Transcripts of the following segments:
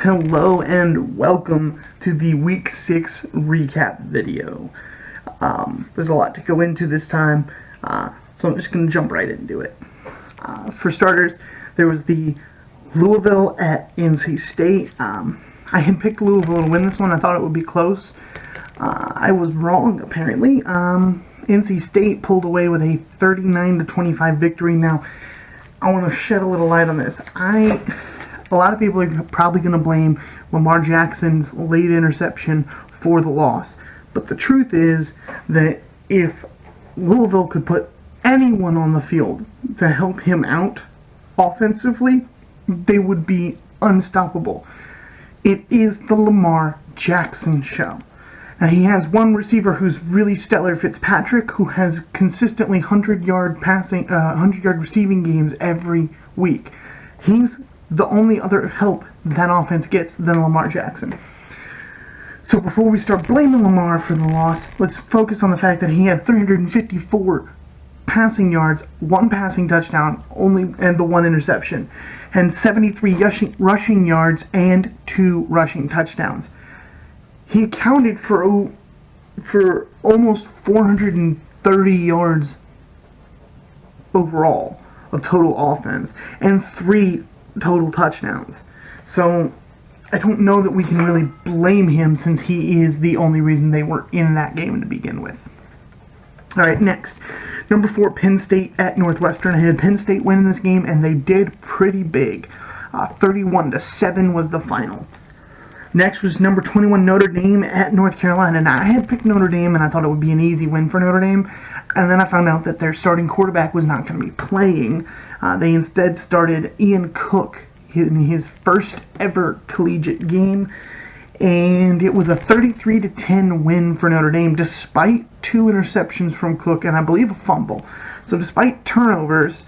Hello and welcome to the Week 6 recap video. There's a lot to go into this time, so I'm just going to jump right into it. For starters, there was the Louisville at NC State. I had picked Louisville to win this one. I thought it would be close. I was wrong, apparently. NC State pulled away with a 39-25 victory. Now, I want to shed a little light on this. A lot of people are probably going to blame Lamar Jackson's late interception for the loss. But the truth is that if Louisville could put anyone on the field to help him out offensively, they would be unstoppable. It is the Lamar Jackson show. Now, he has one receiver who's really stellar, Fitzpatrick, who has consistently 100-yard receiving games every week. He's the only other help that offense gets than Lamar Jackson. So before we start blaming Lamar for the loss, let's focus on the fact that he had 354 passing yards, one passing touchdown, and the one interception, and 73 rushing yards and 2 rushing touchdowns. He accounted for almost 430 yards overall of total offense and 3 total touchdowns. So I don't know that we can really blame him, since he is the only reason they were in that game to begin with. Alright, next. Number 4, Penn State at Northwestern. I had Penn State winning this game, and they did pretty big. 31-7 was the final. Next was number 21, Notre Dame at North Carolina. Now, I had picked Notre Dame, and I thought it would be an easy win for Notre Dame. And then I found out that their starting quarterback was not going to be playing. They instead started Ian Cook in his first ever collegiate game. And it was a 33-10 win for Notre Dame, despite 2 interceptions from Cook and I believe a fumble. So despite turnovers,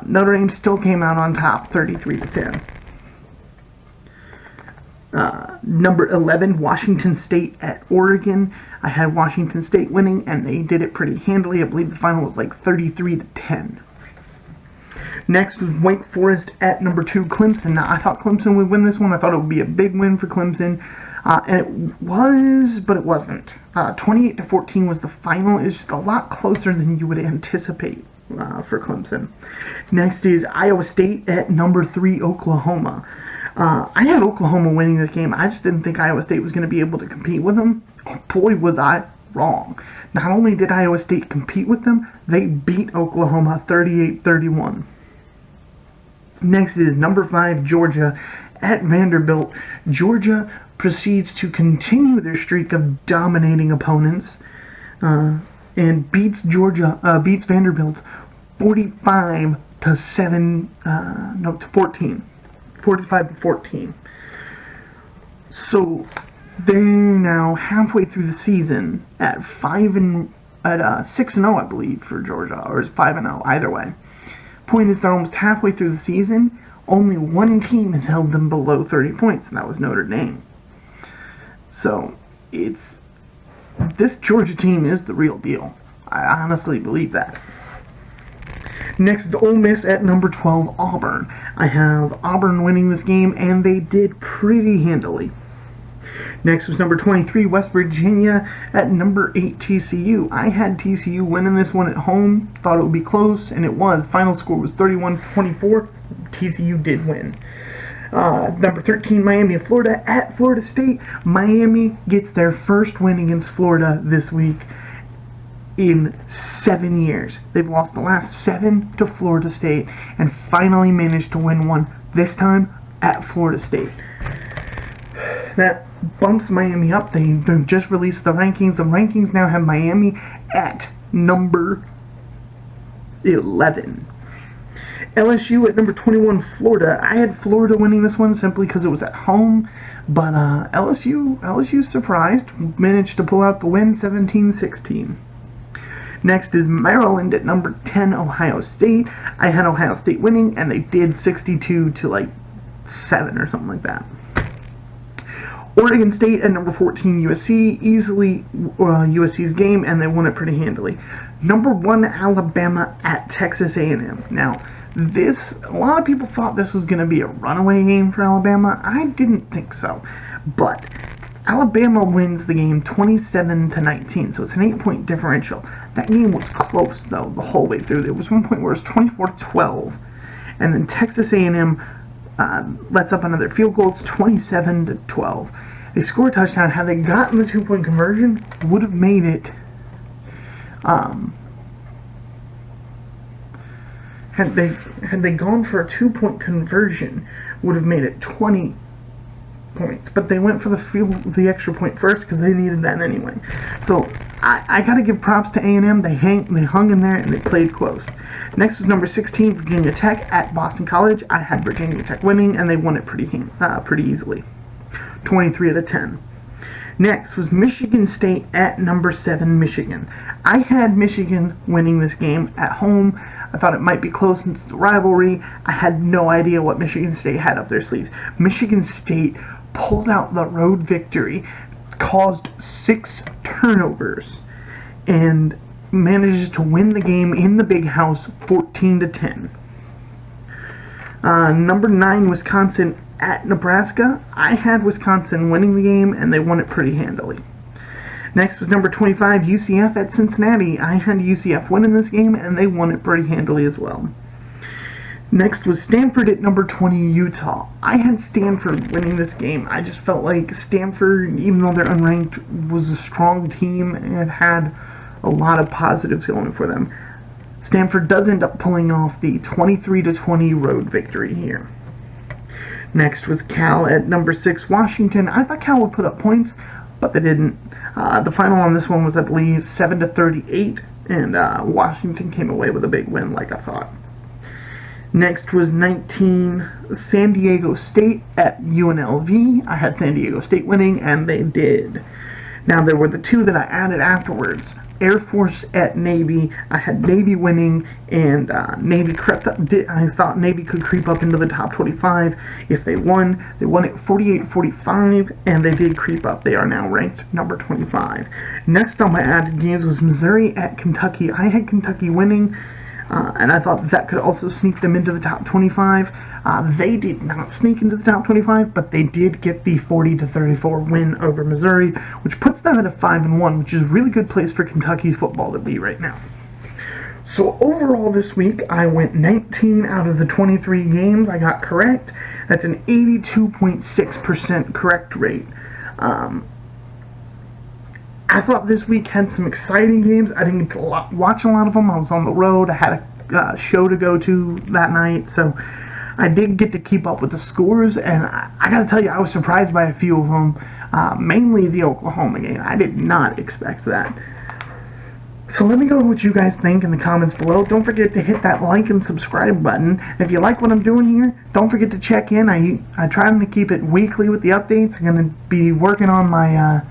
Notre Dame still came out on top, 33-10. Number 11, Washington State at Oregon. I had Washington State winning, and they did it pretty handily. I believe the final was like 33-10. Next was Wake Forest at number 2, Clemson. Now, I thought Clemson would win this one. I thought it would be a big win for Clemson. And it was, but it wasn't. 28-14 was the final. It's just a lot closer than you would anticipate for Clemson. Next is Iowa State at number 3, Oklahoma. I had Oklahoma winning this game. I just didn't think Iowa State was going to be able to compete with them. Oh, boy, was I wrong. Not only did Iowa State compete with them, they beat Oklahoma 38-31. Next is number 5, Georgia at Vanderbilt. Georgia proceeds to continue their streak of dominating opponents and beats Vanderbilt 45-14. 45-14. So they're now halfway through the season at 6-0, I believe, for Georgia, or is 5-0, either way. Point is, they're almost halfway through the season. Only one team has held them below 30 points, and that was Notre Dame. So this Georgia team is the real deal. I honestly believe that. Next is Ole Miss at number 12, Auburn. I have Auburn winning this game, and they did pretty handily. Next was number 23, West Virginia at number 8, TCU. I had TCU winning this one at home. Thought it would be close, and it was. Final score was 31-24. TCU did win. Number 13, Miami of Florida at Florida State. Miami gets their first win against Florida this week in 7 years. They've lost the last 7 to Florida State and finally managed to win one, this time at Florida State. That bumps Miami up. They just released the rankings. The rankings now have Miami at number 11. LSU at number 21, Florida. I had Florida winning this one simply because it was at home, but LSU surprised, managed to pull out the win, 17-16. Next is Maryland at number 10, Ohio State. I had Ohio State winning, and they did 62-7 or something like that. Oregon State at number 14, USC, easily USC's game, and they won it pretty handily. Number 1, Alabama at Texas A&M. Now, a lot of people thought this was going to be a runaway game for Alabama. I didn't think so. But Alabama wins the game 27-19, so it's an 8-point differential. That game was close, though, the whole way through. There was one point where it was 24-12, and then Texas A&M lets up another field goal. It's 27-12. They score a touchdown. Had they gotten the 2-point conversion, would have made it. Had they gone for a 2-point conversion, would have made it 20 points. But they went for the extra point first because they needed that anyway. So I got to give props to A&M. They hung in there and they played close. Next was number 16, Virginia Tech at Boston College. I had Virginia Tech winning, and they won it pretty easily, 23-10. Next was Michigan State at number 7, Michigan. I had Michigan winning this game at home. I thought it might be close since it's a rivalry. I had no idea what Michigan State had up their sleeves. Michigan State pulls out the road victory, caused 6 turnovers, and manages to win the game in the Big House 14-10. Number 9, Wisconsin at Nebraska. I had Wisconsin winning the game, and they won it pretty handily. Next was number 25, UCF at Cincinnati. I had UCF winning this game, and they won it pretty handily as well. Next was Stanford at number 20, Utah. I had Stanford winning this game. I just felt like Stanford, even though they're unranked, was a strong team and had a lot of positives going for them. Stanford does end up pulling off the 23-20 road victory here. Next was Cal at number 6, Washington. I thought Cal would put up points, but they didn't. The final on this one was, I believe, 7-38, and Washington came away with a big win, like I thought. Next was 19, San Diego State at UNLV. I had San Diego State winning, and they did. Now, there were the 2 that I added afterwards. Air Force at Navy. I had Navy winning, and Navy crept up. I thought Navy could creep up into the top 25 if they won. They won it 48-45, and they did creep up. They are now ranked number 25. Next on my added games was Missouri at Kentucky. I had Kentucky winning, and I thought that could also sneak them into the top 25. They did not sneak into the top 25, but they did get the 40-34 win over Missouri, which puts them at a 5-1, which is a really good place for Kentucky's football to be right now. So overall this week, I went 19 out of the 23 games I got correct. That's an 82.6% correct rate. I thought this week had some exciting games. I didn't get to watch a lot of them. I was on the road. I had a show to go to that night, so I did get to keep up with the scores, and I gotta tell you, I was surprised by a few of them, mainly the Oklahoma game. I did not expect that. So let me know what you guys think in the comments below. Don't forget to hit that like and subscribe button. If you like what I'm doing here, don't forget to check in. I try to keep it weekly with the updates. I'm going to be working on my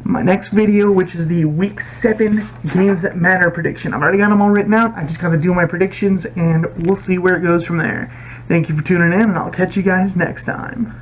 my next video, which is the Week 7 Games That Matter prediction. I've already got them all written out. I just got to do my predictions, and we'll see where it goes from there. Thank you for tuning in, and I'll catch you guys next time.